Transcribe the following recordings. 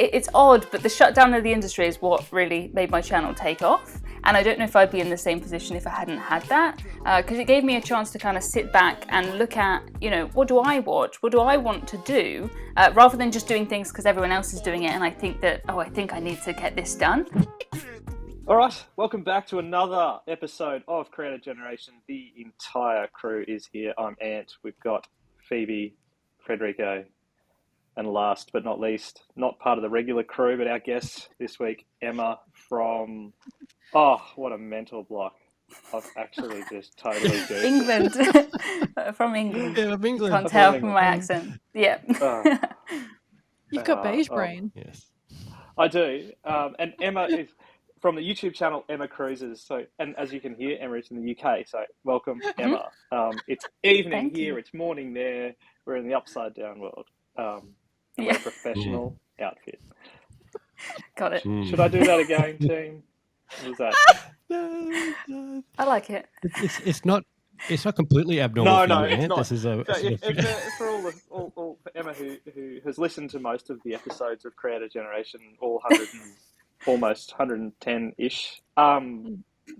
it's odd, but the shutdown of the industry is what really made my channel take off. And I don't know if I'd be in the same position if I hadn't had that, because it gave me a chance to kind of sit back and look at, what do I watch? What do I want to do? Rather than just doing things because everyone else is doing it. And I think that, I think I need to get this done. All right, welcome back to another episode of Creator Generation. The entire crew is here. I'm Ant. We've got Phoebe, Federico, and last but not least, not part of the regular crew, but our guest this week, Emma from, what a mental block. I've actually just totally did. England. From England. Yeah, from England. Can't tell from my accent. Yeah. You've got beige brain. Yes. I do. And Emma is from the YouTube channel Emma Cruises. So, and as you can hear, Emma is in the UK. So welcome, Emma. It's evening here. It's morning there. We're in the upside down world. In a professional outfit. Got it. Should I do that again, team? What was that? I like it. It's not completely abnormal. No, for you, it's Ant. not. This is For all Emma who has listened to most of the episodes of Creator Generation, all 100 and almost 110-ish. I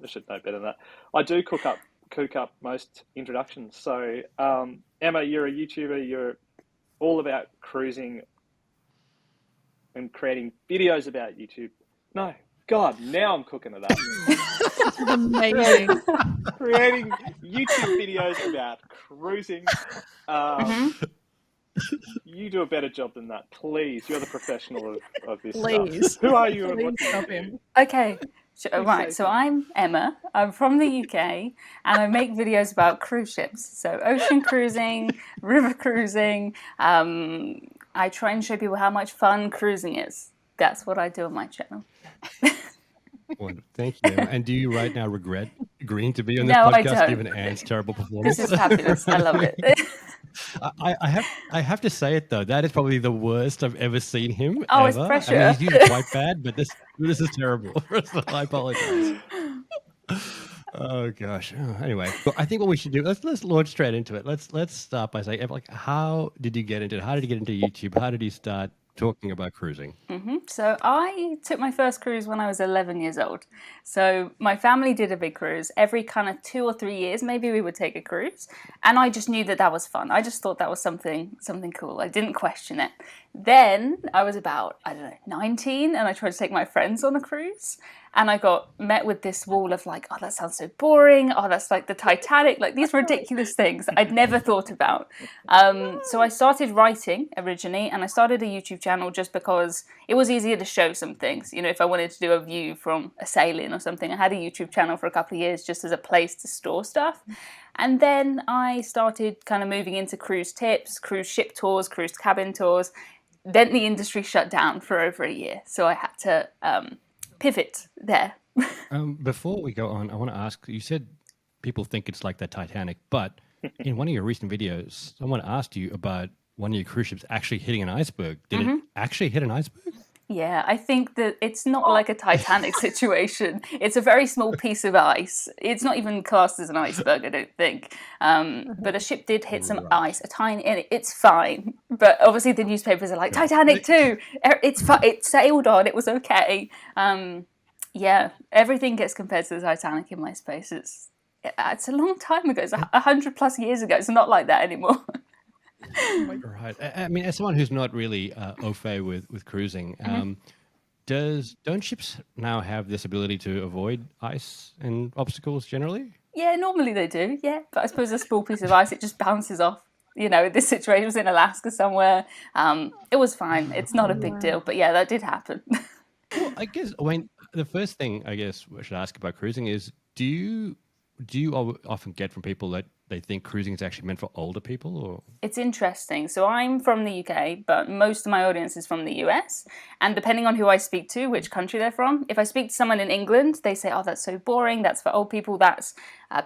should know better than that. I do cook up most introductions. So Emma, you're a YouTuber. You're all about cruising and creating videos about YouTube. No, God, now I'm cooking it up. Amazing. Creating YouTube videos about cruising. You do a better job than that, please. You're the professional of this Please. stuff. Who are you and Please what do you stop do? him. Okay. Right, so I'm Emma. I'm from the UK, and I make videos about cruise ships. So ocean cruising, river cruising. I try and show people how much fun cruising is. That's what I do on my channel. Well, thank you. And do you right now regret agreeing to be on this No, I podcast don't. given Anne's terrible performance? This is fabulous. I love it. I have to say it though. That is probably the worst I've ever seen him. Oh, ever. it's pressure. I mean, he's usually quite bad, but this is terrible. So I apologize. Oh gosh. Anyway, well, I think what we should do, let's launch straight into it. Let's start by saying, like, how did you get into it? How did you get into YouTube? How did you start talking about cruising? So I took my first cruise when I was 11 years old. So my family did a big cruise. Every kind of 2 or 3 years, maybe we would take a cruise. And I just knew that was fun. I just thought that was something cool. I didn't question it. Then I was about, 19, and I tried to take my friends on a cruise. And I got met with this wall of like, oh, that sounds so boring. Oh, that's like the Titanic, like these ridiculous things I'd never thought about. So I started writing originally, and I started a YouTube channel just because it was easier to show some things. If I wanted to do a view from a sailing or something, I had a YouTube channel for a couple of years just as a place to store stuff. And then I started kind of moving into cruise tips, cruise ship tours, cruise cabin tours. Then the industry shut down for over a year. So I had to pivot there. Before we go on, I want to ask, you said people think it's like the Titanic, but in one of your recent videos, someone asked you about one of your cruise ships actually hitting an iceberg. Did it actually hit an iceberg? Yeah, I think that it's not like a Titanic situation. It's a very small piece of ice. It's not even classed as an iceberg, I don't think. But a ship did hit some ice, a tiny, and it's fine. But obviously the newspapers are like, Titanic too! It sailed on, it was okay. Yeah, everything gets compared to the Titanic in my space. It's a long time ago. It's 100+ years ago. It's not like that anymore. Right. I mean, as someone who's not really au fait with cruising, don't ships now have this ability to avoid ice and obstacles generally? Yeah, normally they do, yeah. But I suppose a small piece of ice, it just bounces off. This situation was in Alaska somewhere. It was fine. It's not a big deal. But yeah, that did happen. Well, I guess, the first thing I guess I should ask about cruising is, do you often get from people that they think cruising is actually meant for older people? Or it's interesting. So I'm from the UK, but most of my audience is from the US. And depending on who I speak to, which country they're from, if I speak to someone in England, they say, oh, that's so boring. That's for old people. That's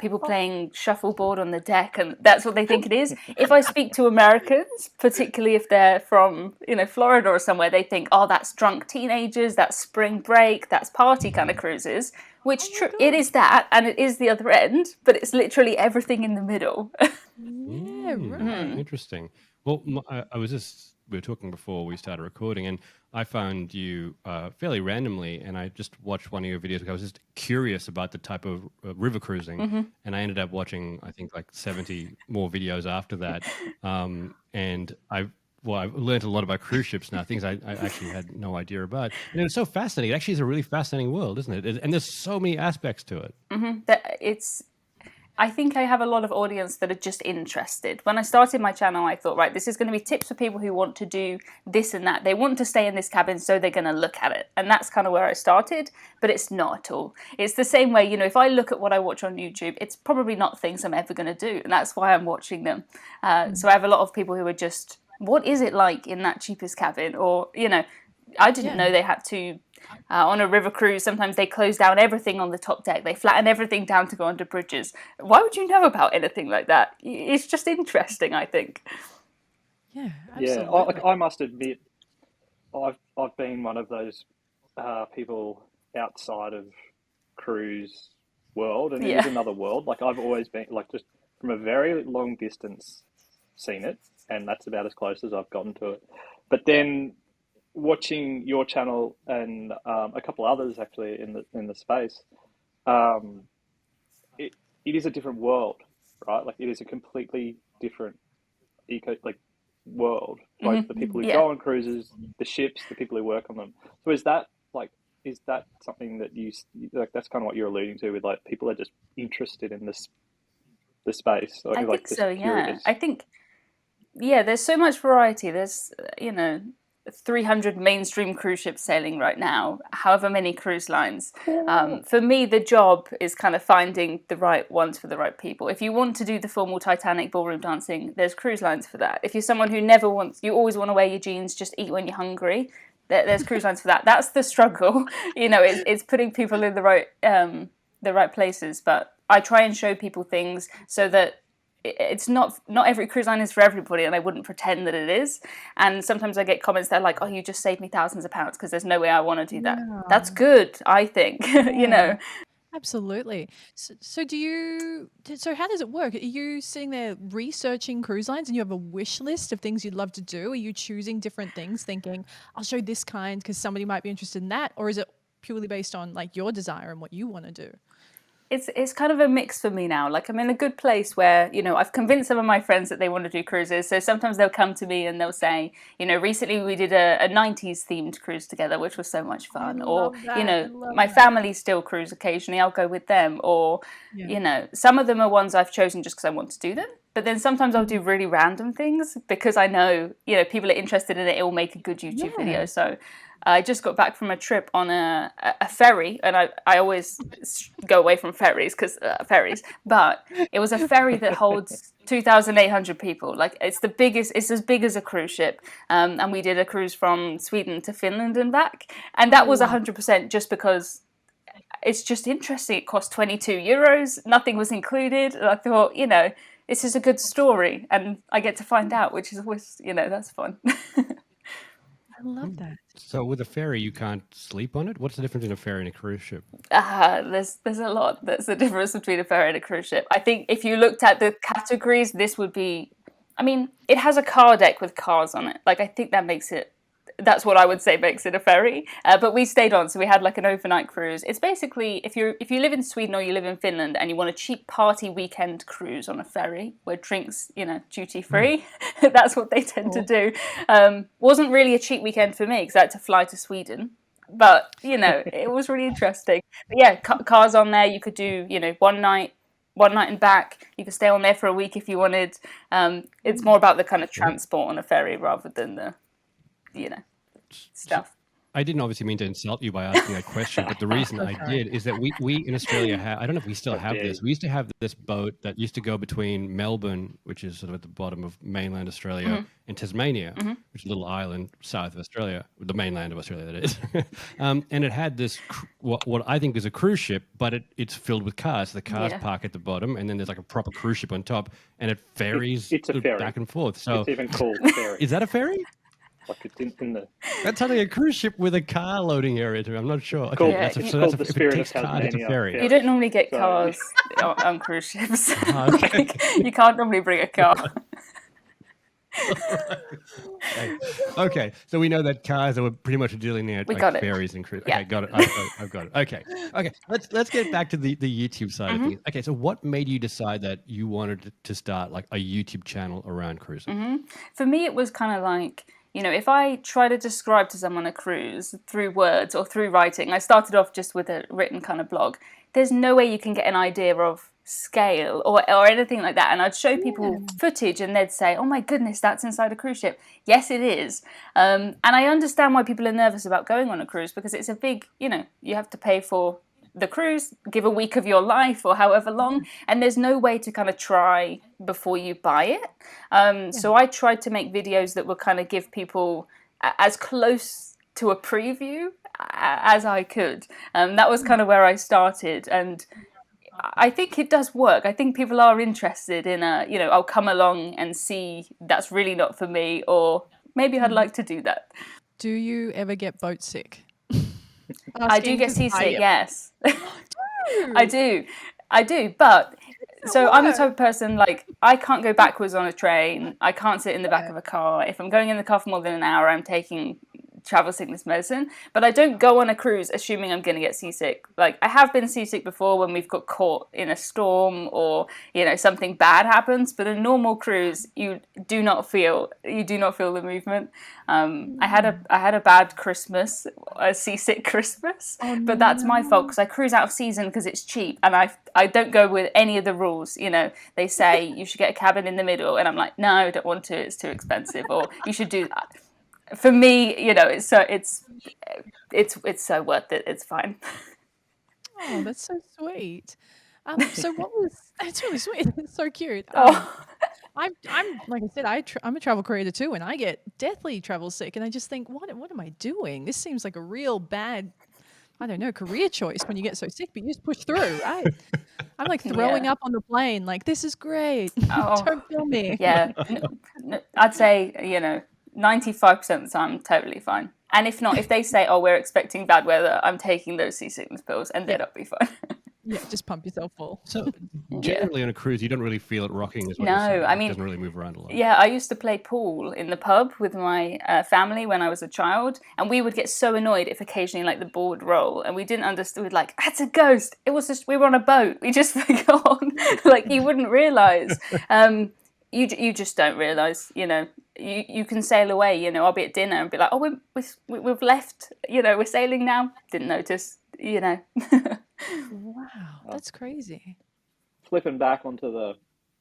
people playing shuffleboard on the deck. And that's what they think it is. If I speak to Americans, particularly if they're from, Florida or somewhere, they think, oh, that's drunk teenagers. That's spring break. That's party kind of cruises. Which it is that, and it is the other end, but it's literally everything in the middle. Yeah, right. Interesting. Well, I was just we were talking before we started recording, and I found you fairly randomly, and I just watched one of your videos because I was just curious about the type of river cruising, and I ended up watching, I think, like 70 more videos after that, and I've learned a lot about cruise ships now, things I actually had no idea about. And it's so fascinating. It actually is a really fascinating world, isn't it? And there's so many aspects to it. I think I have a lot of audience that are just interested. When I started my channel, I thought, right, this is going to be tips for people who want to do this and that. They want to stay in this cabin, so they're going to look at it. And that's kind of where I started, but it's not at all. It's the same way, if I look at what I watch on YouTube, it's probably not things I'm ever going to do. And that's why I'm watching them. So I have a lot of people who are just, what is it like in that cheapest cabin? Or, I didn't know they had to... on a river cruise, sometimes they close down everything on the top deck. They flatten everything down to go under bridges. Why would you know about anything like that? It's just interesting, I think. Yeah, Yeah, absolutely. I must admit, I've been one of those people outside of cruise world, and it is Yeah. another world. Like I've always been, like just from a very long distance, seen it, and that's about as close as I've gotten to it. But then watching your channel and a couple others actually in the space, um, it is a different world, right? Like it is a completely different world. Both the people who Yeah. go on cruises, the ships, the people who work on them. So is that something that you like? That's kind of what you're alluding to with like people are just interested in the space, or I like think just so, yeah. curious. I think, there's so much variety. There's, 300 mainstream cruise ships sailing right now, however many cruise lines. For me, the job is kind of finding the right ones for the right people. If you want to do the formal Titanic ballroom dancing, there's cruise lines for that. If you're someone who you always want to wear your jeans, just eat when you're hungry, there's cruise lines for that. That's the struggle. It's putting people in the right places. But I try and show people things so that it's not every cruise line is for everybody, and I wouldn't pretend that it is. And sometimes I get comments that are like, oh, you just saved me thousands of pounds, because there's no way I want to do that. That's good, I think. Yeah. Absolutely. So how does it work? Are you sitting there researching cruise lines and you have a wish list of things you'd love to do? Are you choosing different things thinking, I'll show this kind because somebody might be interested in that? Or is it purely based on like your desire and what you want to do? It's kind of a mix for me now. Like I'm in a good place where, I've convinced some of my friends that they want to do cruises. So sometimes they'll come to me and they'll say, recently we did a 90s themed cruise together, which was so much fun. Or, my family still cruise occasionally. I'll go with them. Or, some of them are ones I've chosen just because I want to do them. But then sometimes I'll do really random things because I know, people are interested in it. It will make a good YouTube video. So I just got back from a trip on a ferry, and I always go away from ferries because but it was a ferry that holds 2,800 people. Like it's as big as a cruise ship. And we did a cruise from Sweden to Finland and back. And that was 100% just because it's just interesting. It cost €22. Nothing was included. And I thought, this is a good story, and I get to find out, which is always, that's fun. I love that. So with a ferry, you can't sleep on it? What's the difference between a ferry and a cruise ship? There's a lot that's the difference between a ferry and a cruise ship. I think if you looked at the categories, this would be, it has a car deck with cars on it. Like, I think that's what I would say makes it a ferry. But we stayed on, so we had like an overnight cruise. It's basically, if you live in Sweden or you live in Finland and you want a cheap party weekend cruise on a ferry where drinks, duty free, that's what they tend to do. Wasn't really a cheap weekend for me because I had to fly to Sweden. But, it was really interesting. But yeah, cars on there, you could do, one night and back. You could stay on there for a week if you wanted. It's more about the kind of transport on a ferry rather than the stuff. I didn't obviously mean to insult you by asking that question, but the reason I did is that we in Australia have, I don't know if we still have this, we used to have this boat that used to go between Melbourne, which is sort of at the bottom of mainland Australia, and Tasmania, which is a little island south of Australia, the mainland of Australia, that is. And it had this, what I think is a cruise ship, but it's filled with cars. The cars park at the bottom, and then there's like a proper cruise ship on top, and it ferries It's a ferry. back and forth. So it's even called ferry. Is that a ferry? Like it's in the. That's something a cruise ship with a car loading area too. I'm not sure. Okay, Yeah, that's it's called the if Spirit it of takes cars, it's a Tasmania. ferry. You don't normally get So- cars on cruise ships. Okay. You can't normally bring a car. Okay, so we know that cars are pretty much dealing out We like got it. fairies and cruise. Yeah. Okay, got it. I've got it. Okay. Let's get back to the YouTube side of things. Okay, so what made you decide that you wanted to start like a YouTube channel around cruising? For me, it was kind of like, if I try to describe to someone a cruise through words or through writing, I started off just with a written kind of blog. There's no way you can get an idea of scale or anything like that. And I'd show people footage and they'd say, oh my goodness, that's inside a cruise ship. Yes, it is. And I understand why people are nervous about going on a cruise because it's a big, you have to pay for the cruise, give a week of your life or however long, and there's no way to kind of try before you buy it. So I tried to make videos that would kind of give people as close to a preview as I could. That was kind of where I started, and I think it does work. I think people are interested in I'll come along and see that's really not for me, or maybe I'd like to do that. Do you ever get boat sick? I do get seasick, yes. I do. do, but so I'm the type of person, like, I can't go backwards on a train. I can't sit in the back of a car. If I'm going in the car for more than an hour, I'm taking travel sickness medicine. But I don't go on a cruise assuming I'm going to get seasick. Like, I have been seasick before when we've got caught in a storm or, something bad happens. But a normal cruise, you do not feel the movement. I had a bad Christmas, a seasick Christmas, but that's my fault because I cruise out of season because it's cheap, and I don't go with any of the rules. They say you should get a cabin in the middle, and I'm like, no, I don't want to. It's too expensive, or you should do that. For me, it's so worth it. It's fine. Oh, that's so sweet. So that's really sweet. It's so cute. I'm like I said, I'm a travel creator too, and I get deathly travel sick, and I just think, what am I doing? This seems like a real bad, I don't know, career choice when you get so sick, but you just push through, right? I'm like throwing up on the plane, like, this is great. Don't kill me. Yeah, I'd say 95% of the time I'm totally fine. And if not, if they say, oh, we're expecting bad weather, I'm taking those seasickness pills, and then I'll be fine. Yeah, just pump yourself full. So generally on a cruise, you don't really feel it rocking as well. No, I mean, it doesn't really move around a lot. Yeah, I used to play pool in the pub with my family when I was a child, and we would get so annoyed if occasionally like the ball would roll, and we didn't understand. We'd like, that's a ghost. It was just we were on a boat. We just forgot. Like, you wouldn't realise. You just don't realise. You can sail away. I'll be at dinner and be like, oh, we've left. We're sailing now. Didn't notice. Wow, that's crazy. Flipping back onto the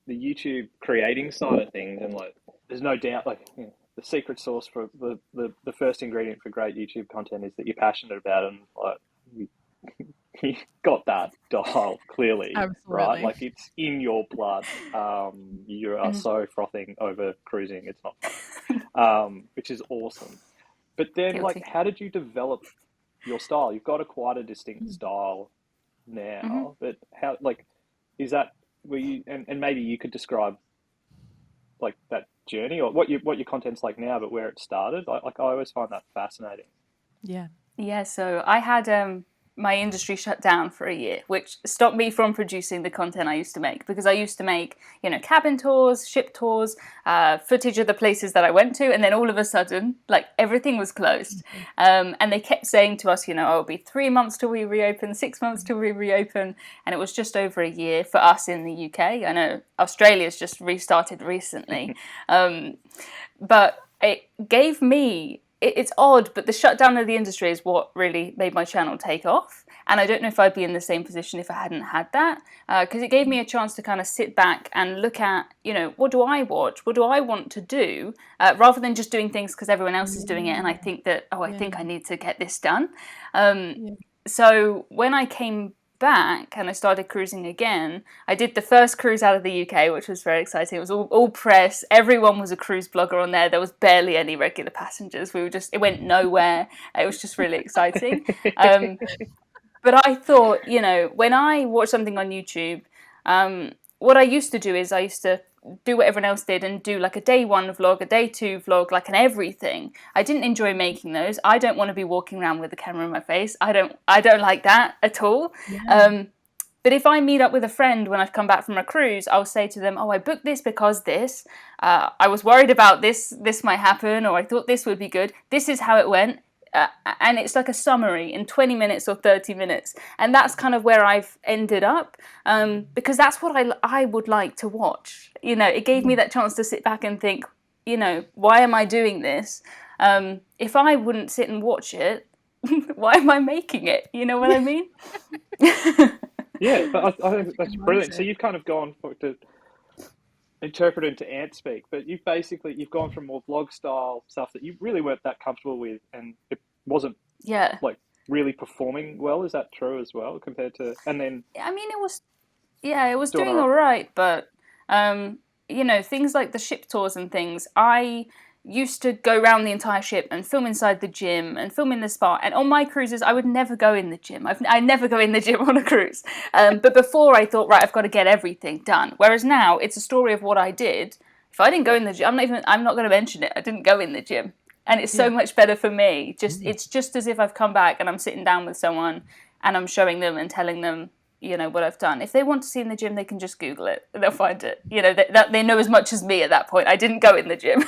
YouTube creating side of things, and like, there's no doubt, like, the secret sauce for the first ingredient for great YouTube content is that you're passionate about it, and like you got that dialed clearly. Absolutely. Right? Like, it's in your blood. You are so frothing over cruising. It's not fun, which is awesome. But then, like, how did you develop your style? You've got quite a distinct style now, but how, like, is that where you, and maybe you could describe like that journey or what your content's like now, but where it started. I always find that fascinating. Yeah. So I had my industry shut down for a year, which stopped me from producing the content I used to make, because I used to make, cabin tours, ship tours, footage of the places that I went to, and then all of a sudden, like, everything was closed. And they kept saying to us, it'll be 3 months till we reopen, 6 months till we reopen, and it was just over a year for us in the UK. I know Australia's just restarted recently, but it gave me, it's odd, but the shutdown of the industry is what really made my channel take off. And I don't know if I'd be in the same position if I hadn't had that, because it gave me a chance to kind of sit back and look at, what do I watch? What do I want to do? Rather than just doing things because everyone else is doing it. And I think that, I think I need to get this done. So when I came back and I started cruising again, I did the first cruise out of the UK, which was very exciting. It was all press. Everyone was a cruise blogger on there. There was barely any regular passengers. It went nowhere. It was just really exciting. But I thought, when I watch something on YouTube, what I used to do is I used to do what everyone else did and do like a day 1 vlog, a day 2 vlog, like an everything. I didn't enjoy making those. I don't want to be walking around with a camera in my face. I don't like that at all. But if I meet up with a friend when I've come back from a cruise, I'll say to them, oh, I booked this because this, I was worried about this might happen, or I thought this would be good. This is how it went. And it's like a summary in 20 minutes or 30 minutes. And that's kind of where I've ended up, because that's what I would like to watch. You know, it gave me that chance to sit back and think, you know, why am I doing this? If I wouldn't sit and watch it, why am I making it? You know what I mean? Yeah, but I think that's brilliant. So you've kind of gone to interpret into ant speak, but you've gone from more vlog style stuff that you really weren't that comfortable with, and it wasn't like really performing well. Is that true as well compared to? And then I mean, it was doing all right, but you know, things like the ship tours and things, I used to go around the entire ship and film inside the gym and film in the spa. And on my cruises, I would never go in the gym. I never go in the gym on a cruise. But before, I thought, right, I've got to get everything done. Whereas now, it's a story of what I did. If I didn't go in the gym, I'm not going to mention it. I didn't go in the gym. And it's so much better for me. It's just as if I've come back and I'm sitting down with someone and I'm showing them and telling them, you know, what I've done. If they want to see in the gym, they can just Google it and they'll find it. You know, they know as much as me at that point. I didn't go in the gym.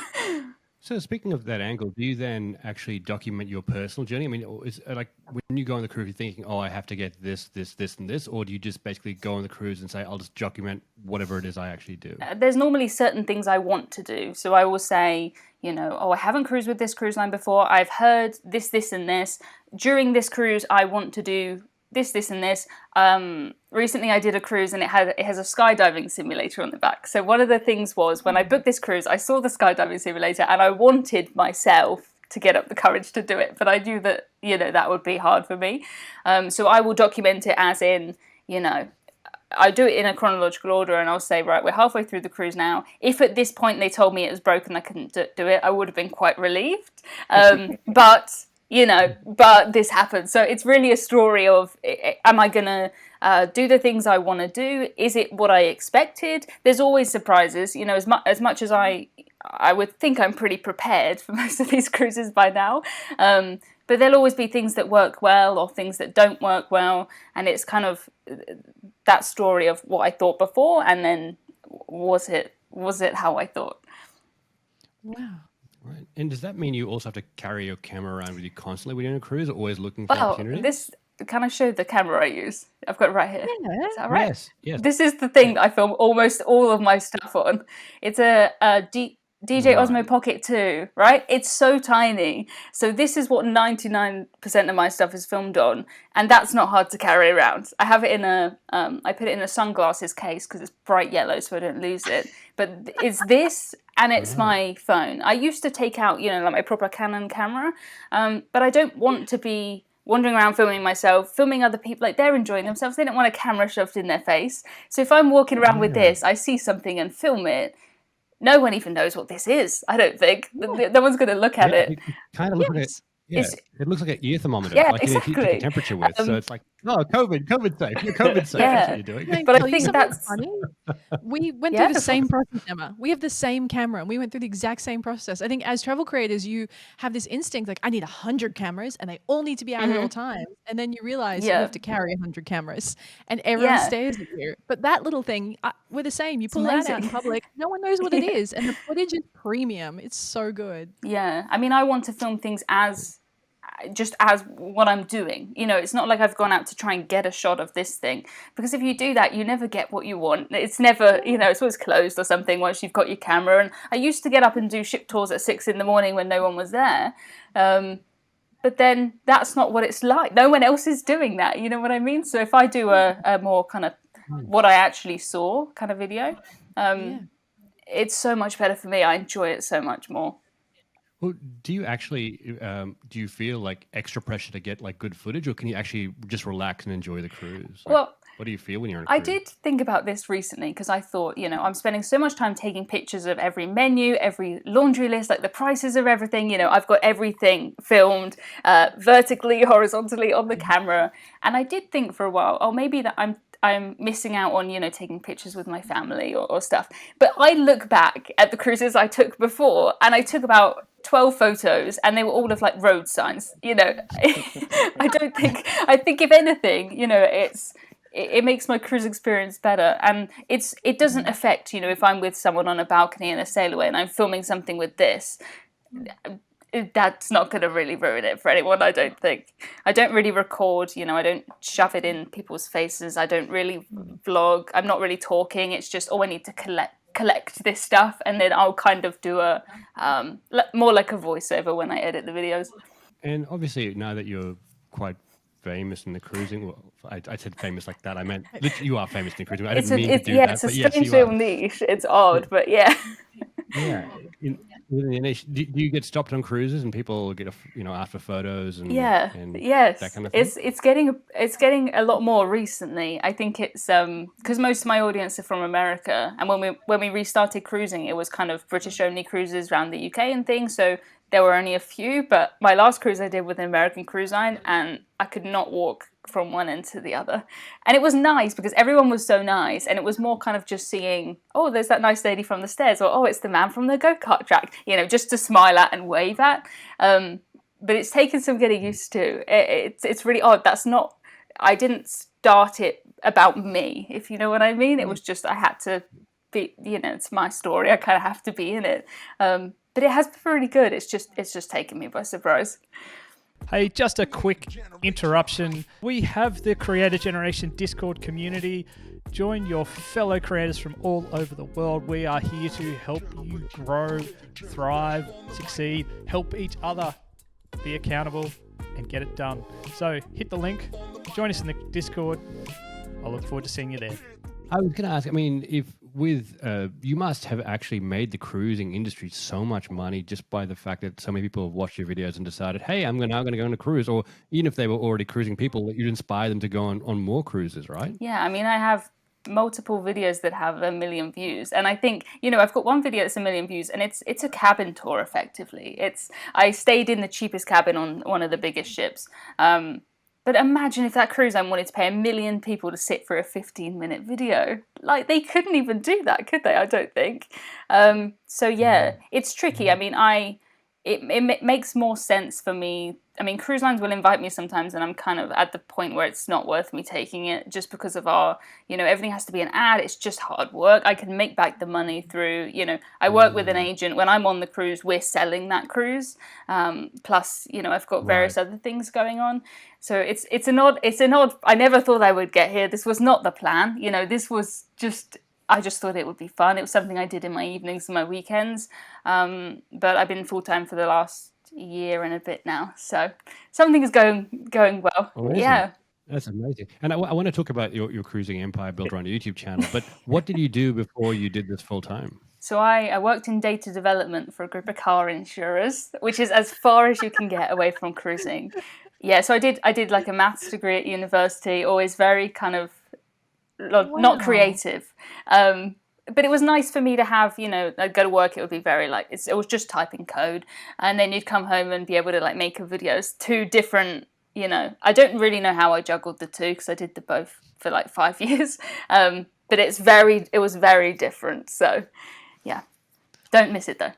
So speaking of that angle, do you then actually document your personal journey? I mean, is like when you go on the cruise, you're thinking, oh, I have to get this, and this, or do you just basically go on the cruise and say, I'll just document whatever it is I actually do? There's normally certain things I want to do. So I will say, you know, oh, I haven't cruised with this cruise line before. I've heard this, and this. During this cruise, I want to do this, and this. Recently I did a cruise and it has a skydiving simulator on the back. So one of the things was, when I booked this cruise, I saw the skydiving simulator and I wanted myself to get up the courage to do it, but I knew that, you know, that would be hard for me. So I will document it as in, you know, I do it in a chronological order, and I'll say, right, we're halfway through the cruise now. If at this point they told me it was broken, I couldn't do it, I would have been quite relieved. But this happened. So it's really a story of, am I going to do the things I want to do? Is it what I expected? There's always surprises, you know, as much as I would think I'm pretty prepared for most of these cruises by now. But there'll always be things that work well or things that don't work well. And it's kind of that story of what I thought before, and then was it how I thought? Wow. Right. And does that mean you also have to carry your camera around with you constantly when you're on a cruise, or always looking for opportunities? This, can I show the camera I use? I've got it right here. Yeah. Is that right? Yes. This is the thing that I film almost all of my stuff on. It's a DJ Osmo Pocket 2, right? It's so tiny. So this is what 99% of my stuff is filmed on, and that's not hard to carry around. I have it in I put it in a sunglasses case because it's bright yellow so I don't lose it. But it's this, and it's my phone. I used to take out, you know, like my proper Canon camera, but I don't want to be wandering around filming myself, filming other people, like they're enjoying themselves. They don't want a camera shoved in their face. So if I'm walking around with this, I see something and film it, no one even knows what this is, I don't think. No one's going to look at it. It kind of looks like it looks like an ear thermometer, Yeah, like you take a temperature with. So it's like, oh, COVID safe. You're COVID safe. That's what you're doing. But I think that's funny. We went through the same process, Emma. We have the same camera, and we went through the exact same process. I think as travel creators, you have this instinct like, I need 100 cameras, and they all need to be out at all times. And then you realize you have to carry 100 cameras, and everyone stares at you. But that little thing, we're the same. You pull that out in public, no one knows what it is, and the footage is premium. It's so good. Yeah, I mean, I want to film things as what I'm doing. You know, it's not like I've gone out to try and get a shot of this thing, because if you do that, you never get what you want. It's never, you know, it's always closed or something once you've got your camera. And I used to get up and do ship tours at 6 a.m. when no one was there. But then that's not what it's like. No one else is doing that. You know what I mean? So if I do a more kind of what I actually saw kind of video, it's so much better for me. I enjoy it so much more. Well, do you actually do you feel like extra pressure to get like good footage, or can you actually just relax and enjoy the cruise? Like, well, what do you feel when you're on a cruise? I did think about this recently, because I thought, you know, I'm spending so much time taking pictures of every menu, every laundry list, like the prices of everything. You know, I've got everything filmed vertically, horizontally on the camera, and I did think for a while, oh, maybe that I'm missing out on, you know, taking pictures with my family or stuff. But I look back at the cruises I took before, and I took about 12 photos, and they were all of like road signs. You know, I think if anything, you know, it makes my cruise experience better. And it doesn't affect, if I'm with someone on a balcony in a sail away and I'm filming something with this, that's not going to really ruin it for anyone, I don't think. I don't really record, I don't shove it in people's faces. I don't really vlog. I'm not really talking. It's just, I need to collect this stuff, and then I'll kind of do a more like a voiceover when I edit the videos. And obviously, now that you're quite famous in the cruising, well, I said famous like that. I meant literally, you are famous in the cruising. I didn't mean to do that. It's a but yes, strange you little are. niche. It's odd, but yeah. Yeah. Within the niche, do you get stopped on cruises and people get ask for photos and Yes, that kind of thing? It's getting a lot more recently. I think it's because most of my audience are from America, and when we restarted cruising, it was kind of British only cruises around the UK and things. So there were only a few. But my last cruise I did with an American cruise line, and I could not walk from one end to the other. And it was nice because everyone was so nice, and it was more kind of just seeing, oh, there's that nice lady from the stairs, or oh, it's the man from the go-kart track, just to smile at and wave at. But it's taken some getting used to. It's really odd. I didn't start it about me, if you know what I mean. It was just I had to be, it's my story. I kind of have to be in it. But it has been really good. It's just taken me by surprise. Hey, just a quick interruption. We have the Creator Generation Discord community. Join your fellow creators from all over the world. We are here to help you grow, thrive, succeed, help each other be accountable and get it done. So hit the link, join us in the Discord. I look forward to seeing you there. I was going to ask, you must have actually made the cruising industry so much money just by the fact that so many people have watched your videos and decided, hey, I'm now going to go on a cruise. Or even if they were already cruising people, you'd inspire them to go on more cruises, right? Yeah, I have multiple videos that have 1 million views, and I think I've got one video that's 1 million views, and it's a cabin tour effectively. I stayed in the cheapest cabin on one of the biggest ships. But imagine if that cruise line wanted to pay 1 million people to sit for a 15-minute video. Like, they couldn't even do that, could they? I don't think. So yeah, it's tricky. It makes more sense for me. Cruise lines will invite me sometimes, and I'm kind of at the point where it's not worth me taking it just because of everything has to be an ad. It's just hard work. I can make back the money through, I work with an agent. When I'm on the cruise, we're selling that cruise. Plus, I've got various other things going on. So it's an odd, I never thought I would get here. This was not the plan. This was I just thought it would be fun. It was something I did in my evenings and my weekends. But I've been full-time for the last year and a bit now. So something is going well. Amazing. Yeah. That's amazing. And I want to talk about your cruising empire built around your YouTube channel. But what did you do before you did this full-time? So I worked in data development for a group of car insurers, which is as far as you can get away from cruising. Yeah, so I did like a maths degree at university, always very kind of not creative. But it was nice for me to have, I'd go to work, it would be very it was just typing code. And then you'd come home and be able to make a video. It's two different, I don't really know how I juggled the two because I did the both for 5 years. But it was very different. So yeah, don't miss it though.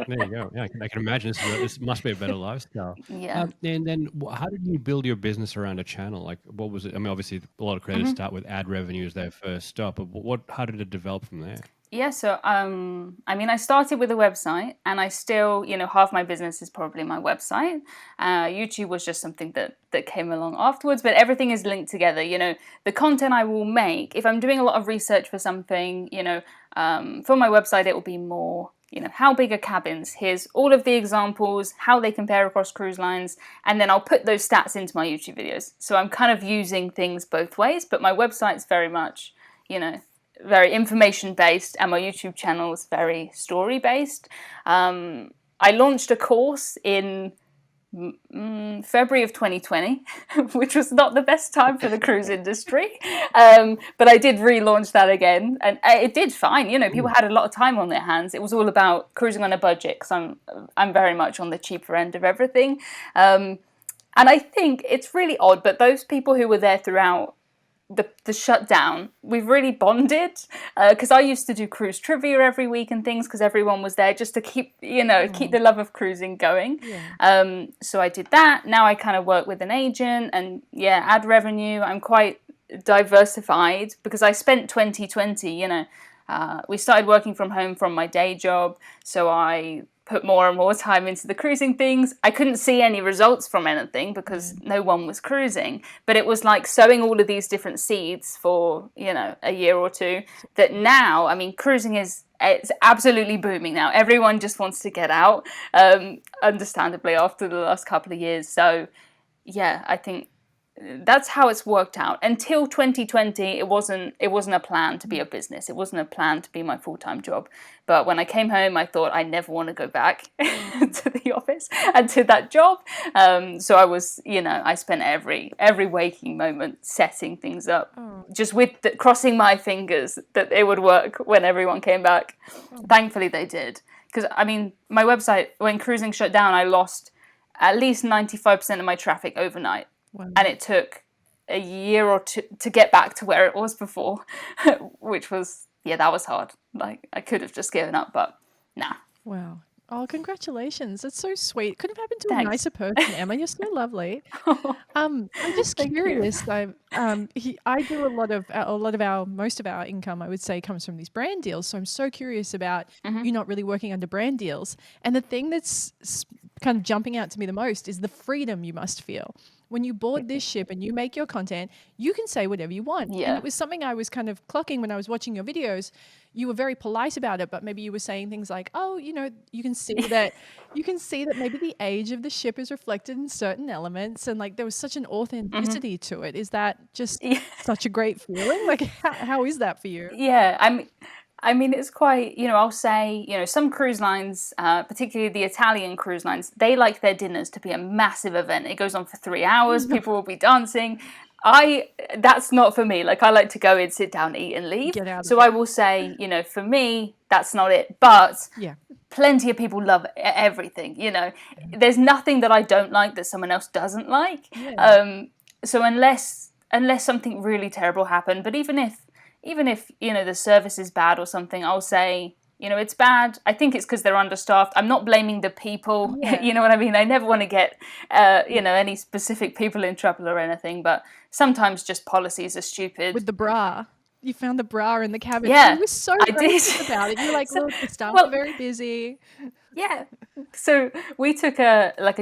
There you go. Yeah, I can imagine this must be a better lifestyle. Yeah. And then how did you build your business around a channel? Like, what was it? Obviously, a lot of creators start with ad revenue as their first stop. But how did it develop from there? Yeah, so I started with a website, and I still, half my business is probably my website. YouTube was just something that came along afterwards, but everything is linked together. The content I will make, if I'm doing a lot of research for something, for my website, it will be more, how big are cabins? Here's all of the examples, how they compare across cruise lines, and then I'll put those stats into my YouTube videos. So I'm kind of using things both ways, but my website's very much, very information-based, and my YouTube channel is very story-based. I launched a course in February of 2020, which was not the best time for the cruise industry, but I did relaunch that again, and it did fine. People had a lot of time on their hands. It was all about cruising on a budget, because I'm very much on the cheaper end of everything, and I think it's really odd, but those people who were there throughout the shutdown, we've really bonded, because I used to do cruise trivia every week and things, because everyone was there just to keep keep the love of cruising going. So I did that. Now I kind of work with an agent, and ad revenue. I'm quite diversified because I spent 2020, we started working from home from my day job, so I put more and more time into the cruising things. I couldn't see any results from anything because no one was cruising, but it was like sowing all of these different seeds for, a year or two, that now, I mean, cruising it's absolutely booming now. Everyone just wants to get out, understandably, after the last couple of years. So yeah, I think that's how it's worked out. Until 2020, it wasn't a plan to be a business. It wasn't a plan to be my full-time job. But when I came home, I thought I never want to go back to the office and to that job. So I was, I spent every waking moment setting things up, just with crossing my fingers that it would work when everyone came back. Thankfully, they did. Because, I mean, my website, when cruising shut down, I lost at least 95% of my traffic overnight. Wow. And it took a year or two to get back to where it was before, which was, that was hard. Like, I could have just given up, but nah. Wow. Oh, congratulations. That's so sweet. Couldn't have happened to a Thanks. nicer person, Emma. You're so lovely. I'm just Thank you. curious. I do most of our income, I would say, comes from these brand deals. So I'm so curious about you not really working under brand deals. And the thing that's kind of jumping out to me the most is the freedom you must feel. When you board this ship and you make your content, you can say whatever you want. Yeah. And it was something I was kind of clocking when I was watching your videos. You were very polite about it, but maybe you were saying things like, oh, you can see that maybe the age of the ship is reflected in certain elements, and like there was such an authenticity to it. Is that just such a great feeling? Like how is that for you? Yeah, I mean, it's quite, I'll say, some cruise lines, particularly the Italian cruise lines, they like their dinners to be a massive event. It goes on for 3 hours. People will be dancing. That's not for me. Like, I like to go in, sit down, eat and leave. Get out of So I will say, for me, that's not it. But Yeah. plenty of people love everything, There's nothing that I don't like that someone else doesn't like. Yeah. So unless something really terrible happened, but even if the service is bad or something, I'll say, it's bad. I think it's because they're understaffed. I'm not blaming the people. Yeah. You know what I mean? I never want to get any specific people in trouble or anything, but sometimes just policies are stupid. With the bra. You found the bra in the cabin. Yeah, You were so I did. gracious about it. You're like, look, the staff well- are very busy. Yeah. So we took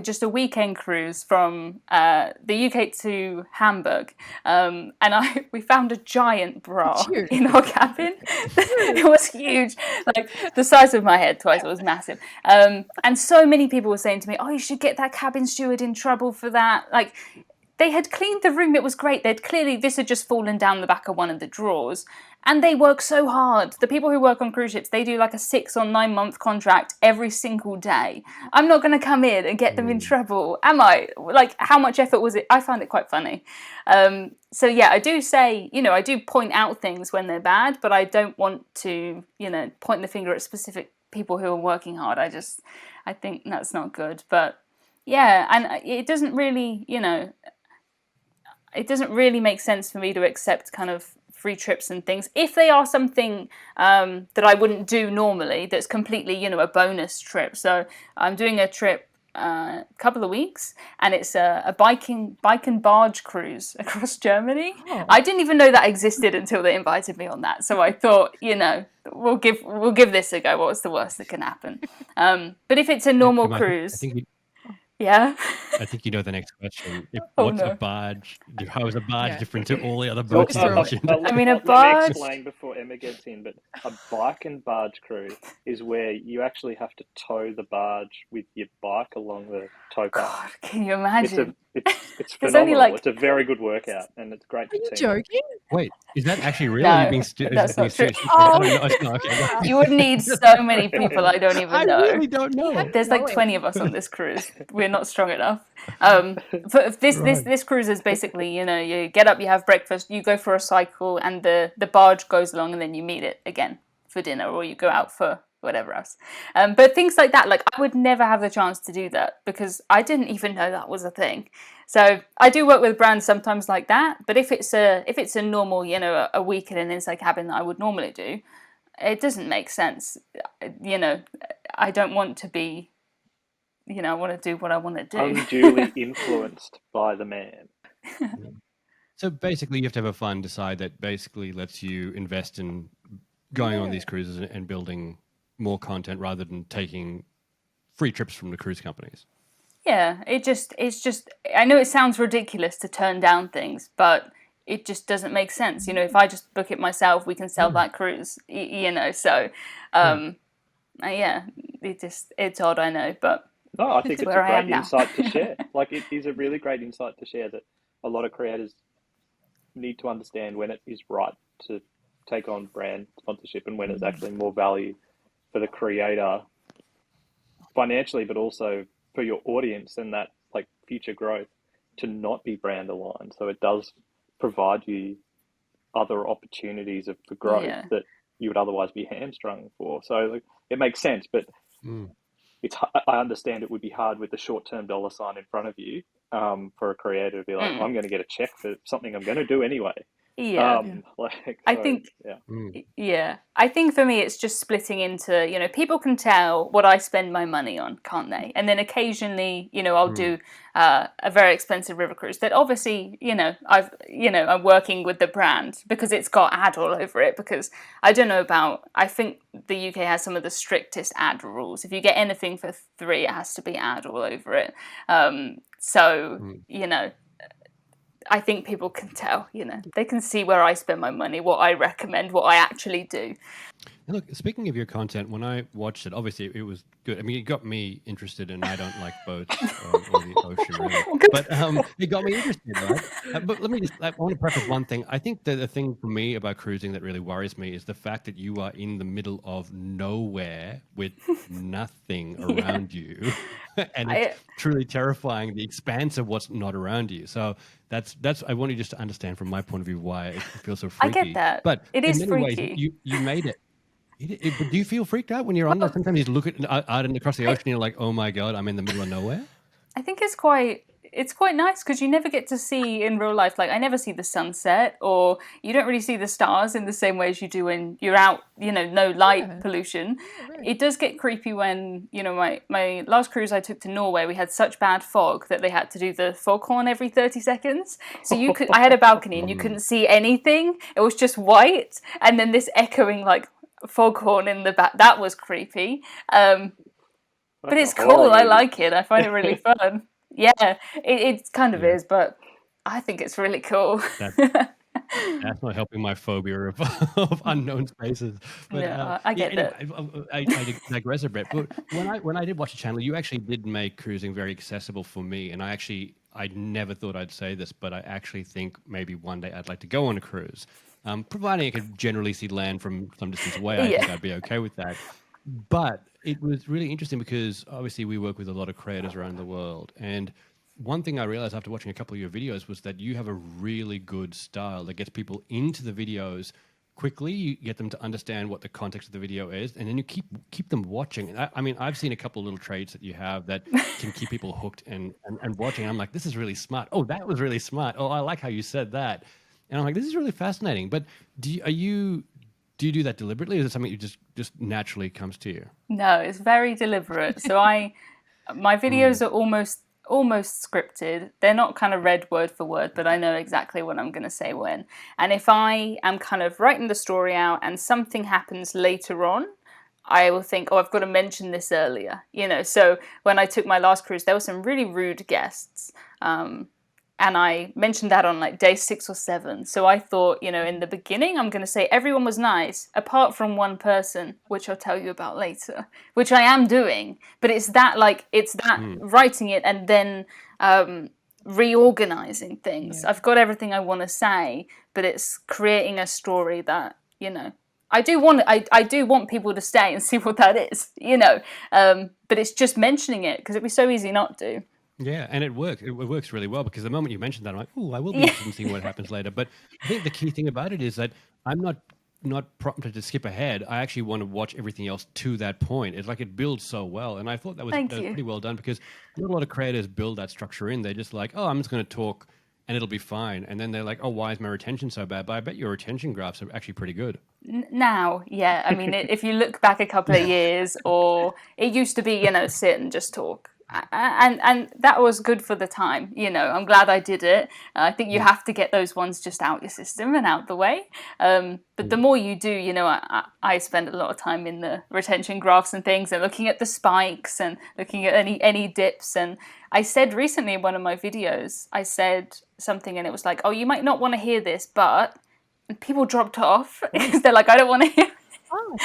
just a weekend cruise from the UK to Hamburg, and we found a giant bra Huge. in our cabin. It was huge, like the size of my head twice. It was massive. And so many people were saying to me, "Oh, you should get that cabin steward in trouble for that." Like, they had cleaned the room. It was great. This had just fallen down the back of one of the drawers. And they work so hard. The people who work on cruise ships, they do like a 6 or 9 month contract every single day. I'm not going to come in and get them in trouble, am I? Like, how much effort was it? I found it quite funny. So yeah, I do say, I do point out things when they're bad, but I don't want to, point the finger at specific people who are working hard. I think that's not good. But yeah, and it doesn't really, it doesn't really make sense for me to accept kind of free trips and things if they are something that I wouldn't do normally, that's completely, a bonus trip. So I'm doing a trip a couple of weeks, and it's a bike and barge cruise across Germany. Oh. I didn't even know that existed until they invited me on that. So I thought, we'll give this a go. What's the worst that can happen? But if it's a normal cruise, yeah. I think you know the next question. Oh, What's no. a barge? How is a barge Yeah. different to all the other Talk boats us you through it. mentioned? I mean, a let me barge- explain before Emma gets in, but a bike and barge cruise is where you actually have to tow the barge with your bike along the tow path. God, can you imagine? It's There's only, phenomenal. like- It's a very good workout, and it's great Are for you teamwork. joking? Wait, is that actually real? No, Are you being that's not true. Oh, no, it's not. Okay. You would need so many people I don't even I know. really don't know. There's like know it. 20 of us on this cruise. We're not strong enough. But this cruise is basically, you get up, you have breakfast, you go for a cycle, and the barge goes along, and then you meet it again for dinner, or you go out for whatever else. But things like that, like I would never have the chance to do that because I didn't even know that was a thing. So I do work with brands sometimes like that. But if it's a normal, a week in an inside cabin that I would normally do, it doesn't make sense. I don't want to be, I want to do what I want to do. Unduly influenced by the man. So basically, you have to have a fund decide that basically lets you invest in going on these cruises and building more content rather than taking free trips from the cruise companies. Yeah, it's just I know it sounds ridiculous to turn down things, but it just doesn't make sense. If I just book it myself, we can sell that cruise. So yeah, it's odd, I know, but No, I think it's it's a where I great am now. insight to share. Like, it is a really great insight to share that a lot of creators need to understand when it is right to take on brand sponsorship and when it's actually more value for the creator financially, but also for your audience and that like future growth to not be brand aligned. So it does provide you other opportunities for growth Yeah. that you would otherwise be hamstrung for. So like, it makes sense, but I understand it would be hard with the short-term dollar sign in front of you for a creator to be like, I'm going to get a check for something I'm going to do anyway. Yeah. I think I think for me it's just splitting into, people can tell what I spend my money on, can't they? And then occasionally, I'll do a very expensive river cruise that obviously, I'm working with the brand because it's got ad all over it, because I don't know I think the UK has some of the strictest ad rules. If you get anything for free, it has to be ad all over it. I think people can tell, they can see where I spend my money, what I recommend, what I actually do. And look, speaking of your content, when I watched it, obviously it was good. I mean, it got me interested, and I don't like boats or the ocean, really. But it got me interested, right? But let me I want to preface one thing. I think that the thing for me about cruising that really worries me is the fact that you are in the middle of nowhere with nothing around you. And it's truly terrifying, the expanse of what's not around you. So that's I want you just to understand from my point of view why it feels so freaky. I get that. But it in is many freaky. ways, you made it. But do you feel freaked out when you're on there? Sometimes you look out and across the ocean and you're like, oh my God, I'm in the middle of nowhere. I think it's quite nice because you never get to see in real life. Like, I never see the sunset, or you don't really see the stars in the same way as you do when you're out, no light pollution. It does get creepy when, my last cruise I took to Norway, we had such bad fog that they had to do the foghorn every 30 seconds. So I had a balcony and you couldn't see anything. It was just white. And then this echoing like foghorn in the back. That was creepy. But it's cool. I like it. I find it really fun. Yeah, it kind of is, but I think it's really cool. That's not helping my phobia of unknown spaces. But I get anyway, that. I digress a bit. But when I did watch the channel, you actually did make cruising very accessible for me, and I never thought I'd say this, but I actually think maybe one day I'd like to go on a cruise, providing I could generally see land from some distance away. I think I'd be okay with that. But it was really interesting because obviously we work with a lot of creators around the world. And one thing I realized after watching a couple of your videos was that you have a really good style that gets people into the videos quickly. You get them to understand what the context of the video is, and then you keep them watching. I mean, I've seen a couple of little traits that you have that can keep people hooked and watching. I'm like, this is really smart. Oh, that was really smart. Oh, I like how you said that. And I'm like, this is really fascinating. But do you do that deliberately, or is it something you just naturally comes to you? No, it's very deliberate. So my videos are almost scripted. They're not kind of read word for word, but I know exactly what I'm going to say when. And if I am kind of writing the story out and something happens later on, I will think, oh, I've got to mention this earlier. So when I took my last cruise, there were some really rude guests. And I mentioned that on like day 6 or 7. So I thought, in the beginning, I'm going to say everyone was nice, apart from one person, which I'll tell you about later, which I am doing. But it's that writing it and then reorganizing things. I've got everything I want to say, but it's creating a story that, I do want people to stay and see what that is, but it's just mentioning it because it'd be so easy not to. Yeah, and it works. It works really well because the moment you mentioned that, I'm like, oh, I will be interested in seeing what happens later. But I think the key thing about it is that I'm not prompted to skip ahead. I actually want to watch everything else to that point. It's like it builds so well, and I thought that was pretty well done because not a lot of creators build that structure in. They're just like, oh, I'm just going to talk, and it'll be fine. And then they're like, oh, why is my retention so bad? But I bet your retention graphs are actually pretty good. Now, yeah. I mean, if you look back a couple of years, or it used to be, sit and just talk. and that was good for the time. I'm glad I did it. I think you have to get those ones just out your system and out the way. But the more you do, I spend a lot of time in the retention graphs and things, and looking at the spikes and looking at any dips. And I said recently in one of my videos, I said something, and it was like, oh, you might not want to hear this, but, and people dropped off because they're like, I don't want to hear. Oh,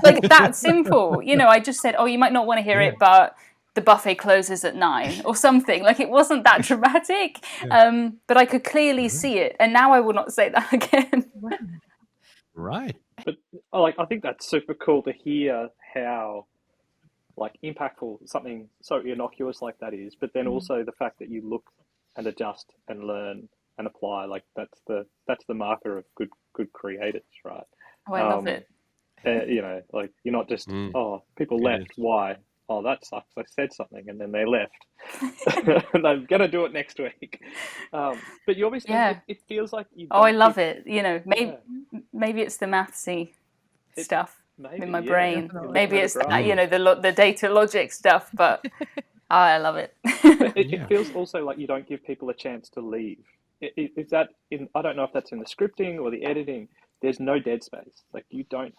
Like that simple. I just said, oh, you might not want to hear it, but the buffet closes at 9 or something. Like, it wasn't that dramatic. But I could clearly see it, and now I will not say that again. Right. But I think that's super cool to hear how impactful something so innocuous like that is, but then also the fact that you look and adjust and learn and apply, that's the marker of good creators, right? Oh, I love it. You're not just people left. Why? Oh, that sucks. I said something and then they left. And I'm gonna do it next week. But you obviously it feels like you. Oh, I love it. Maybe it's the mathsy stuff in my brain. Definitely. Maybe it's that, the data logic stuff. But I love it. It feels also like you don't give people a chance to leave. Is that in? I don't know if that's in the scripting or the editing. There's no dead space. You don't.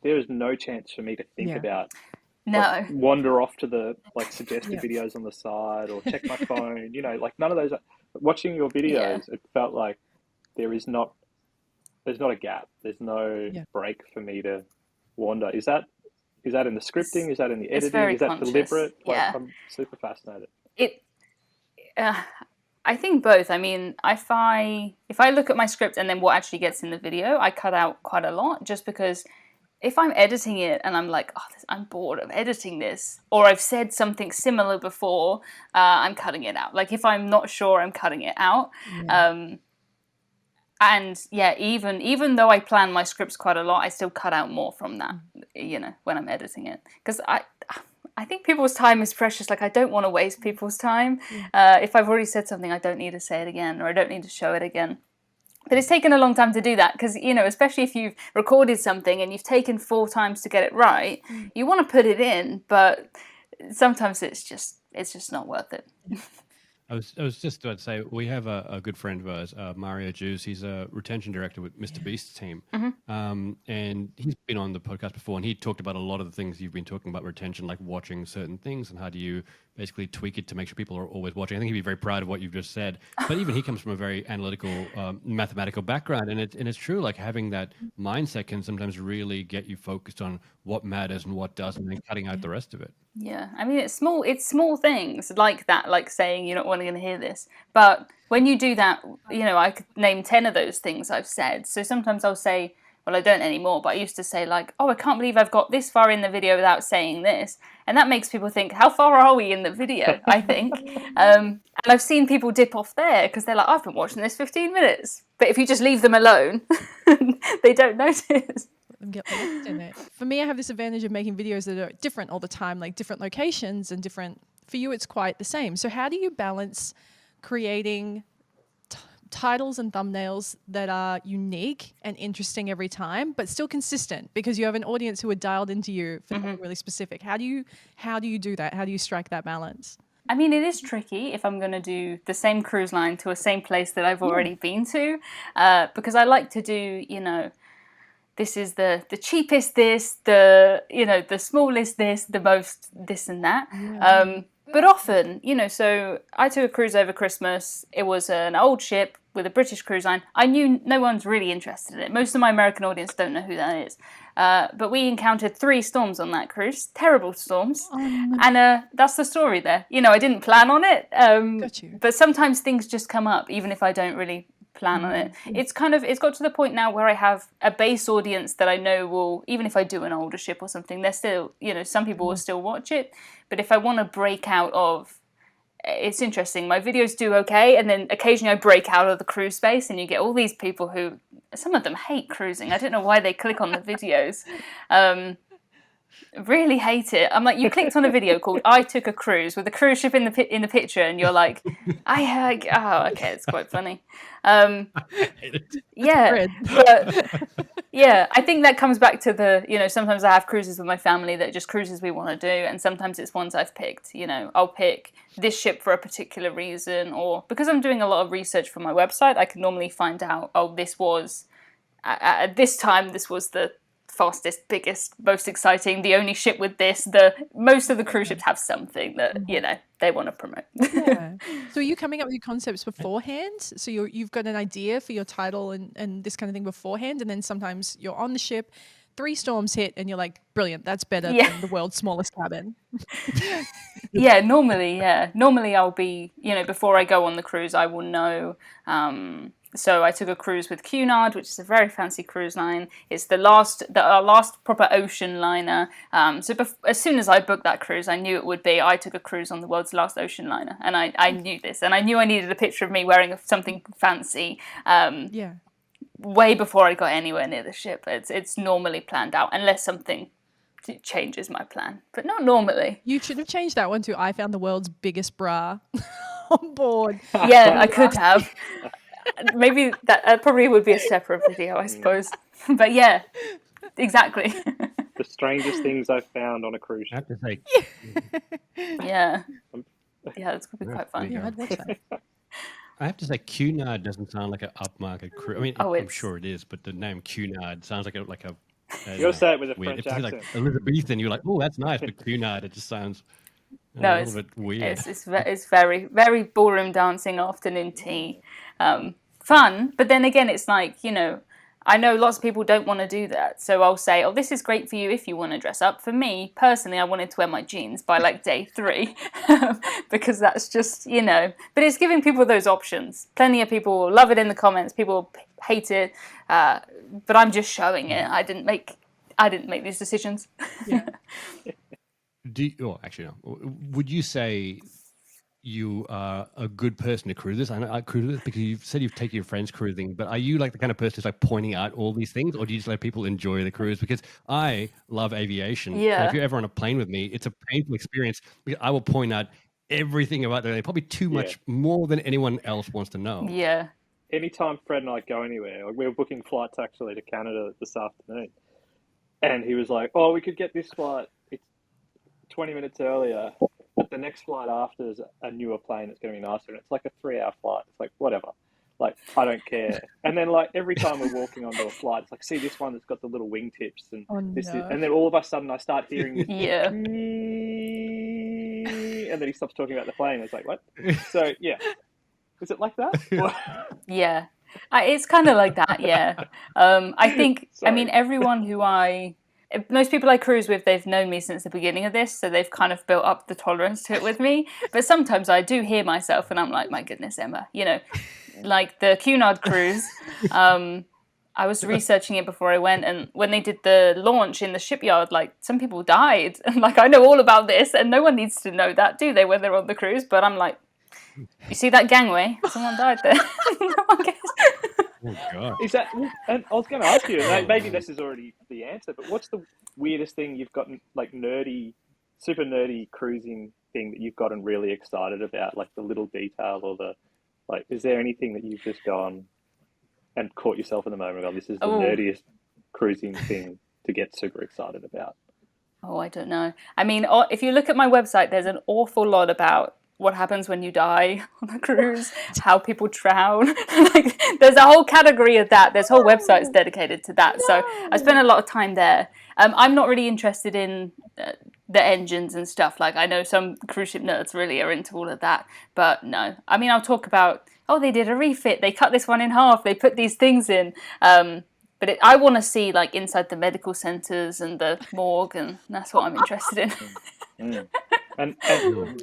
There is no chance for me to think about. No. Wander off to the suggested videos on the side or check my phone. None of those. Watching your videos, it felt like there's not a gap. There's no break for me to wander. Is that in the scripting? Is that in the editing? Is that conscious. deliberate? Yeah. I'm super fascinated. I think both. I mean, if I look at my script and then what actually gets in the video, I cut out quite a lot, just because if I'm editing it and I'm like, oh, I'm bored of editing this, or I've said something similar before, I'm cutting it out. If I'm not sure, I'm cutting it out. And even though I plan my scripts quite a lot, I still cut out more from that, when I'm editing it. Because I think people's time is precious. I don't want to waste people's time. If I've already said something, I don't need to say it again, or I don't need to show it again. But it's taken a long time to do that, because, especially if you've recorded something and you've taken 4 times to get it right, you want to put it in, but sometimes it's just not worth it. I was just about to say, we have a good friend of ours, Mario Juice. He's a retention director with Mr. Beast's team. And he's been on the podcast before, and he talked about a lot of the things you've been talking about retention, like watching certain things and how do you basically tweak it to make sure people are always watching. I think he'd be very proud of what you've just said. But even he comes from a very analytical, mathematical background, and it's true. Having that mindset can sometimes really get you focused on what matters and what doesn't, and cutting out the rest of it. Yeah, I mean, it's small things like that, like saying you're not going to hear this. But when you do that, I could name 10 of those things I've said. So sometimes I'll say, well, I don't anymore, but I used to say oh, I can't believe I've got this far in the video without saying this. And that makes people think, how far are we in the video, I think. And I've seen people dip off there because they're like, I've been watching this 15 minutes. But if you just leave them alone, they don't notice. Get lost in it. For me, I have this advantage of making videos that are different all the time, different locations and different. For you, it's quite the same. So how do you balance creating titles and thumbnails that are unique and interesting every time, but still consistent, because you have an audience who are dialed into you for something really specific? How do you do that? How do you strike that balance? I mean, it is tricky if I'm going to do the same cruise line to a same place that I've already been to, because I like to do, this is the cheapest this, the smallest this, the most this and that. But often, so I took a cruise over Christmas. It was an old ship with a British cruise line. I knew no one's really interested in it. Most of my American audience don't know who that is. But we encountered 3 storms on that cruise, terrible storms. And that's the story there. I didn't plan on it. Got you. But sometimes things just come up, even if I don't really plan on it. It's got to the point now where I have a base audience that I know will, even if I do an older ship or something, they're still, some people will still watch it. But if I want to break out of, it's interesting, my videos do okay, and then occasionally I break out of the cruise space and you get all these people who, some of them hate cruising. I don't know why they click on the videos. Really hate it. I'm like, you clicked on a video called "I took a cruise" with a cruise ship in the picture, and you're like, oh, okay, it's quite funny. Yeah, Fred. but yeah, I think that comes back to the, sometimes I have cruises with my family that are just cruises we want to do, and sometimes it's ones I've picked. I'll pick this ship for a particular reason, or because I'm doing a lot of research for my website, I can normally find out, this was at this time, this was the fastest, biggest, most exciting, the only ship with this. Most of the cruise ships have something that they want to promote. Yeah. So are you coming up with your concepts beforehand? So you've got an idea for your title and this kind of thing beforehand, and then sometimes you're on the ship, 3 storms hit, and you're like, brilliant, that's better than the world's smallest cabin. Normally I'll be, before I go on the cruise, I will know. So I took a cruise with Cunard, which is a very fancy cruise line. It's our last proper ocean liner. As soon as I booked that cruise, I knew it would be, I took a cruise on the world's last ocean liner. And I knew this. And I knew I needed a picture of me wearing something fancy. Way before I got anywhere near the ship. It's normally planned out, unless something changes my plan. But not normally. You should have changed that one to, I found the world's biggest bra on board. Yeah, I could have. Maybe that probably would be a separate video, I suppose. But yeah, exactly. The strangest things I've found on a cruise I ship. have to say, Yeah, that's going to be quite fun. Yeah, I'd watch that. I have to say, Cunard doesn't sound like an upmarket cruise. I mean, I'm sure it is, but the name Cunard sounds like a You gotta say it with a weird. French If accent. it's like Elizabethan, you're like, oh, that's nice, but Cunard, it just sounds a little bit weird. It's very, very ballroom dancing, afternoon tea. Fun, but then again, it's like, I know lots of people don't want to do that. So I'll say, this is great for you if you want to dress up. For me, personally, I wanted to wear my jeans by like day 3 because that's just, but it's giving people those options. Plenty of people will love it in the comments. People hate it. But I'm just showing it. I didn't make these decisions. Yeah. Actually, no. Would you say you are a good person to cruise this? I know I cruise this because you've said you've taken your friends cruising, but are you like the kind of person who's like pointing out all these things, or do you just let people enjoy the cruise? Because I love aviation. Yeah. And if you're ever on a plane with me, it's a painful experience because I will point out everything about the probably too much more than anyone else wants to know. Yeah. Anytime Fred and I go anywhere, like we were booking flights actually to Canada this afternoon, and he was like, we could get this flight, it's 20 minutes earlier, but the next flight after is a newer plane that's going to be nicer, and it's like a 3-hour flight. It's like, whatever. Like, I don't care. And then, like, every time we're walking onto a flight, it's like, see this one that's got the little wingtips, and and then all of a sudden I start hearing this, and then he stops talking about the plane. It's like, what? So, yeah. Is it like that? Yeah. It's kind of like that, yeah. I think, everyone most people I cruise with, they've known me since the beginning of this, so they've kind of built up the tolerance to it with me. But sometimes I do hear myself and I'm like, my goodness, Emma, like the Cunard cruise, I was researching it before I went, and when they did the launch in the shipyard, like some people died. And like, I know all about this, and no one needs to know that, do they, when they're on the cruise? But I'm like, you see that gangway? Someone died there. No one cares. Oh, God. Is that? And I was going to ask you, maybe this is already the answer, but what's the weirdest thing you've gotten, like super nerdy cruising thing that you've gotten really excited about, like the little detail or is there anything that you've just gone and caught yourself in the moment of, this is the nerdiest cruising thing to get super excited about? Oh, I don't know. If you look at my website, there's an awful lot about what happens when you die on a cruise, how people drown. Like, there's a whole category of that. There's whole websites dedicated to that. So I spent a lot of time there. I'm not really interested in the engines and stuff. Like, I know some cruise ship nerds really are into all of that, but no. I'll talk about, they did a refit. They cut this one in half. They put these things in. But I want to see like inside the medical centres and the morgue, and that's what I'm interested in. And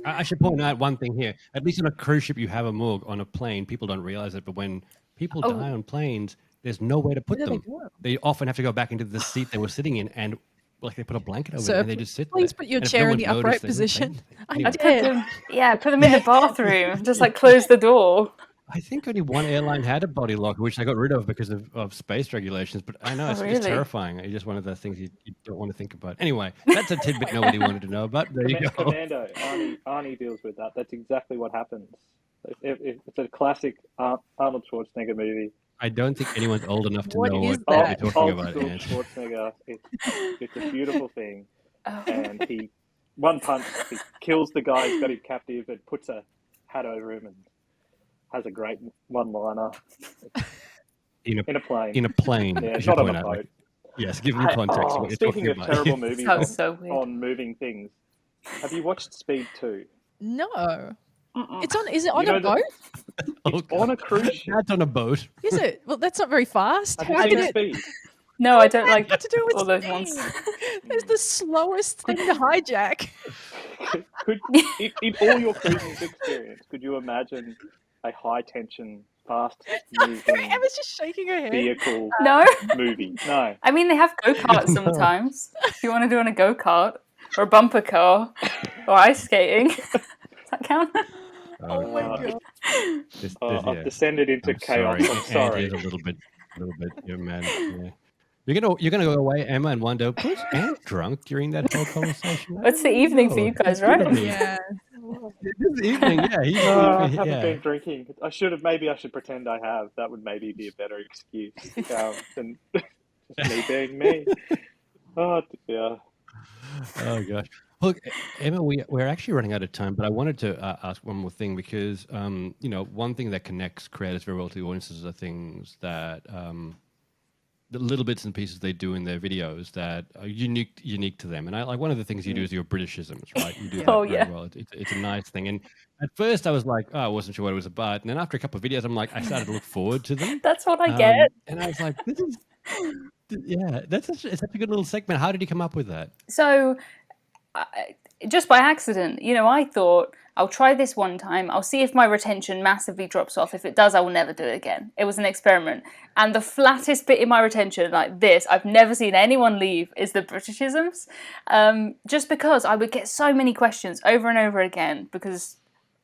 I should point out one thing here. At least on a cruise ship, you have a morgue. On a plane, people don't realize it, but when people die on planes, there's nowhere to put them. They often have to go back into the seat they were sitting in, and like they put a blanket over it, and they just sit please there. put your And if chair no in the one's upright noticed, they don't say position. anything. I Anyway. did. Put them in the bathroom. Just like close the door. I think only one airline had a body locker, which they got rid of because of space regulations. But I know Oh, it's really? terrifying. It's just one of the things you don't want to think about. Anyway, that's a tidbit nobody wanted to know about. There you go. Commando, Arnie deals with that. That's exactly what happens. It's a classic Arnold Schwarzenegger movie. I don't think anyone's old enough to What know is what that? you're talking Old about. school Ant. Schwarzenegger. It's a beautiful thing. Oh. And one punch, he kills the guy who's got him captive and puts a hat over him and has a great one-liner In in a plane. a plane. Yeah, as you not on point a out, boat. yes, give me context. Oh, What you're speaking talking of about. terrible movies Sounds so weird. on moving things, have you watched Speed 2? No. Mm-mm. It's on. Is it on know a boat? It's on a cruise ship. That's on a boat. Is it? Well, that's not very fast. Have How you can seen it? Speed? No, I don't like What to do with all those speed? ones. It's the slowest thing to hijack. In all your cruising experience, could you imagine a high-tension, fast-moving Emma's just shaking her head. vehicle No, movie? No. I mean they have go-karts No. sometimes. If you want to do on a go-kart or a bumper car or ice skating, does that count? Oh my god. I've descended into I'm chaos. sorry. I'm sorry. Ant is a little bit, yeah, man. Yeah. You're gonna go away, Emma, and wonder, was Ant drunk during that whole conversation? It's the evening for No, you guys, it's gotta right? be. Yeah. This evening, yeah. He's, I haven't yeah. been drinking. Maybe I should pretend I have. That would maybe be a better excuse than just me being me. Oh, yeah. Oh gosh. Look, Emma, we're actually running out of time, but I wanted to ask one more thing because one thing that connects creators very well to the audiences are things that the little bits and pieces they do in their videos that are unique to them. And I like one of the things you do is your Britishisms, right? You do that Oh, very yeah. well. It's a nice thing. And at first I was like, oh, I wasn't sure what it was about. And then after a couple of videos, I'm like, I started to look forward to them. That's what I get. And I was like, this is, yeah, it's such a good little segment. How did you come up with that? So, just by accident, I thought I'll try this one time. I'll see if my retention massively drops off. If it does, I will never do it again. It was an experiment. And the flattest bit in my retention, like this, I've never seen anyone leave, is the Britishisms. Just because I would get so many questions over and over again because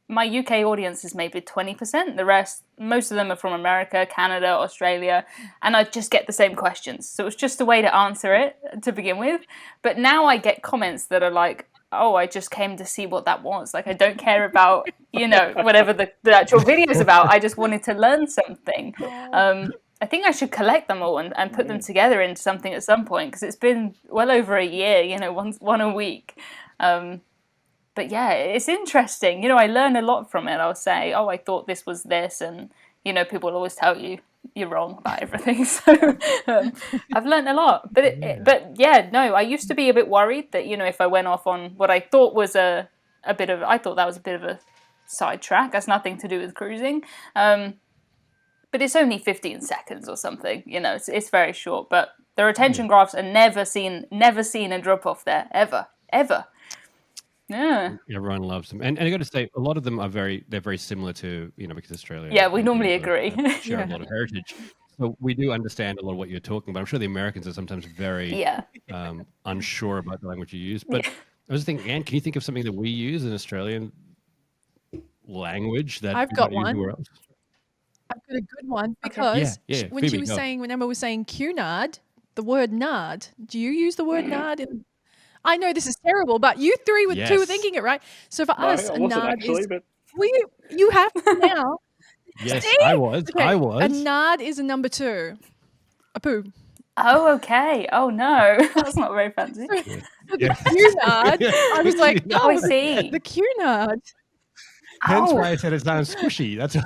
my UK audience is maybe 20%. The rest, most of them are from America, Canada, Australia, and I just get the same questions. So it's just a way to answer it to begin with. But now I get comments that are like, oh, I just came to see what that was. Like, I don't care about, whatever the actual video is about. I just wanted to learn something. I think I should collect them all and put them together into something at some point because it's been well over a year, one a week. But yeah, it's interesting. I learn a lot from it. I'll say, oh, I thought this was this. And, people always tell you you're wrong about everything. So I've learned a lot. But I used to be a bit worried that, if I went off on what I thought was I thought that was a bit of a sidetrack. That's nothing to do with cruising. But it's only 15 seconds or something. It's very short. But the retention graphs are never seen a drop off there, ever. Yeah. Everyone loves them, and I got to say, a lot of them they're very similar to because Australia. Yeah, we normally agree. Share a lot of heritage, so we do understand a lot of what you're talking about. I'm sure the Americans are sometimes very unsure about the language you use. But I was thinking, Anne, can you think of something that we use in Australian language that I've we got don't use one. anywhere else? I've got a good one because when Phoebe, when Emma was saying Cunard, the word nard, do you use the word nard in? I know this is terrible, but you three were two were thinking it, right? So for us, a nard is. But... you have to now. Yes, See? I was. Okay, I was. A nard is a number 2. A poo. Oh, okay. Oh, no. That's not very fancy. Cunard. I was like, I see. The Cunard. Hence why I said it sounds squishy. That's why.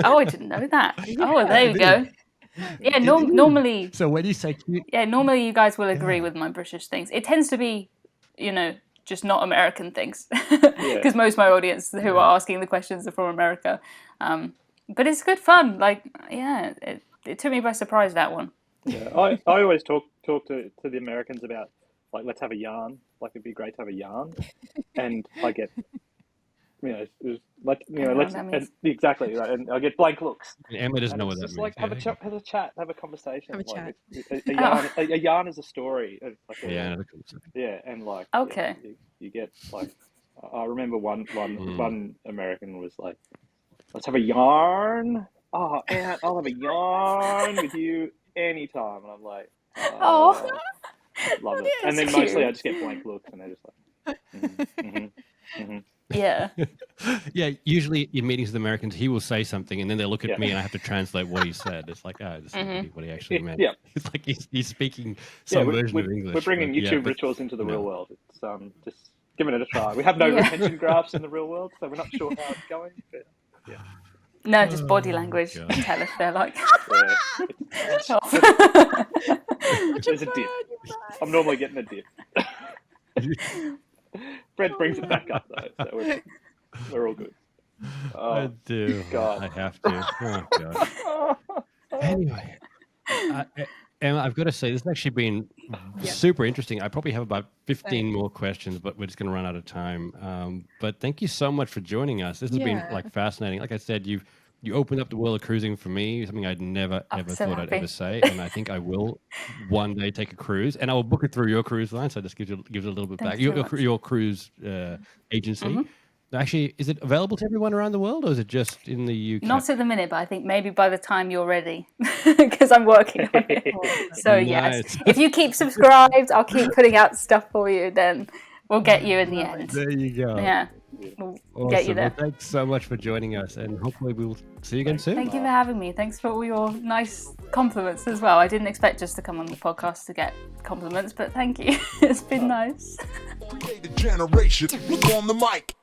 I didn't know that. Oh, there you go. Yeah, normally. So when you say normally you guys will agree with my British things. It tends to be, just not American things, because most of my audience who are asking the questions are from America. But it's good fun. Like, it took me by surprise, that one. Yeah, I always talk to the Americans about like, let's have a yarn. Like, it'd be great to have a yarn, and I get. Exactly right, and I get blank looks. And Emma doesn't know what that just means. like have a chat, have a conversation. Have a chat. A yarn is a story. Like and like okay, you get like I remember one American was like, let's have a yarn. Oh, Aunt, I'll have a yarn with you anytime. And I'm like, Oh, love it. That And is then mostly I cute. just get blank looks, and they're just like, yeah. Yeah, usually in meetings with Americans, he will say something, and then they look at Yeah. me, and I have to translate what he said. It's like, oh, this isn't what he actually meant. Yeah. It's like he's speaking Yeah, some version of English. we're bringing but, YouTube rituals into the no. real world. It's just giving it a try. We have no Yeah. retention graphs in the real world, so we're not sure how it's going. But No, just body Oh, language. God. Tell if they're like. yeah, there's a dip. I'm normally getting a dip. Fred brings it back up though, so we're all good. I Oh, do. God. I have to. Oh, God. Anyway, Emma, I've got to say, this has actually been super interesting. I probably have about 15 more questions, but we're just going to run out of time. But thank you so much for joining us. This has been like fascinating. Like I said, you opened up the world of cruising for me, something I'd never I'm ever so thought I'd happy. ever say, and I think I will one day take a cruise, and I will book it through your cruise line. So this gives it a little bit Thank back. you so much. Your cruise agency. Actually, is it available to everyone around the world, or is it just in the UK? Not at the minute, but I think maybe by the time you're ready, because I'm working on it. So yes, Nice. if you keep subscribed, I'll keep putting out stuff for you. Then we'll get you in the end. There you go. Yeah, we'll Awesome. get you there. Well, thanks so much for joining us, and hopefully we'll see you again soon. Thank you for having me. Thanks for all your nice compliments as well. I didn't expect just to come on the podcast to get compliments, but thank you. It's been nice. Creative generation, look on the mic.